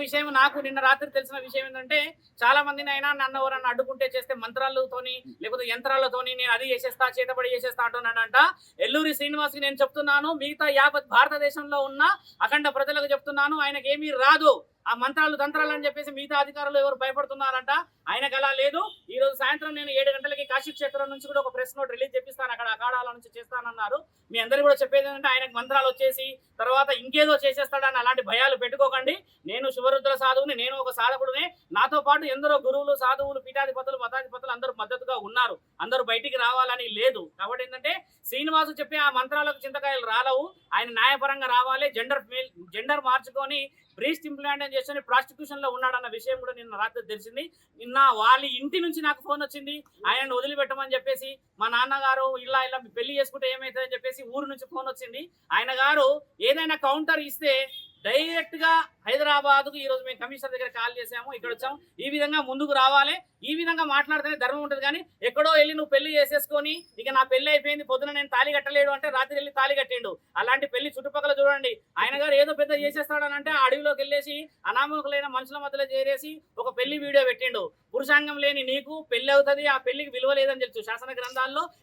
విషయం నాకు నిన్న రాత్రి తెలిసిన విషయం ఏంటంటే చాలా మందిని అయినా నన్ను ఎవరన్నా అడ్డుకుంటే చేస్తే మంత్రాలతోని లేకపోతే యంత్రాలతోని నేను అది చేసేస్తా చేతబడి చేసేస్తా అంటున్నాడంట. ఎల్లూరి శ్రీనివాస్కి నేను చెప్తున్నాను, మిగతా యావత్ భారతదేశంలో ఉన్న అఖండ ప్రజలకు చెప్తున్నాను, ఆయనకి ఏమీ రాదు. ఆ మంత్రాలు తంత్రాలు అని చెప్పేసి మిగతా అధికారులు ఎవరు భయపడుతున్నారంట. ఆయనకు అలా లేదు. ఈ రోజు సాయంత్రం నేను 7 గంటలకి కాశీ క్షేత్రం నుంచి కూడా ఒక ప్రెస్ నోట్ రిలీజ్ చేపిస్తాను, అక్కడ అఖాడాల నుంచి చేస్తానన్నారు. మీ అందరికీ కూడా చెప్పేది ఏంటంటే ఆయనకు మంత్రాలు వచ్చేసి తర్వాత ఇంకేదో చేసేస్తాడని అలాంటి భయాలు పెట్టుకోకండి. నేను శివరుద్ర సాధువుని, నేను ఒక సాధకుడిని. నాతో పాటు ఎందరో గురువులు, సాధువులు, పీఠాధిపతులు, మతాధిపతులు అందరూ మద్దతుగా ఉన్నారు. అందరూ బయటికి రావాలని లేదు. కాబట్టి ఏంటంటే శ్రీనివాసు చెప్పే ఆ మంత్రాలకు చింతకాయలు రాలవు. ఆయన న్యాయపరంగా రావాలి. జెండర్ మార్చుకొని బ్రీస్ట్ ఇంప్లాంట్ చేసుకుని ప్రాస్టిట్యూషన్ లో ఉన్నాడన్న విషయం కూడా నిన్న రాత్రి తెలిసింది. నిన్న వాళ్ళ ఇంటి నుంచి నాకు ఫోన్ వచ్చింది, ఆయనను వదిలిపెట్టమని చెప్పేసి. మా నాన్నగారు ఇలా పెళ్లి చేసుకుంటే ఏమవుతుందని చెప్పేసి ఊరు నుంచి ఫోన్ వచ్చింది. ఆయన గారు ఏదైనా కౌంటర్ ఇస్తే డైరెక్ట్ గా హైదరాబాద్కు ఈ రోజు మేము కమిషనర్ దగ్గర కాల్ చేసాము, ఇక్కడ వచ్చాము. ఈ విధంగా ముందుకు రావాలి, ఈ విధంగా మాట్లాడితేనే ధర్మం ఉంటుంది. కానీ ఎక్కడో వెళ్ళి నువ్వు పెళ్లి చేసేసుకొని ఇక నా పెళ్లి అయిపోయింది, పొద్దున నేను తాళి కట్టలేడు అంటే రాత్రి వెళ్ళి తాళి కట్టిండు. అలాంటి పెళ్లి చుట్టుపక్కల చూడండి. ఆయన గారు ఏదో పెద్ద చేసేస్తాడని అంటే అడవిలోకి వెళ్ళేసి అనామకులైన మనుషుల మధ్యలో చేరేసి ఒక పెళ్లి వీడియో పెట్టిండు. పురుషాంగం లేని నీకు పెళ్లి అవుతుంది, ఆ పెళ్లికి విలువ లేదని తెలుసు. శాసన గ్రంథాల్లో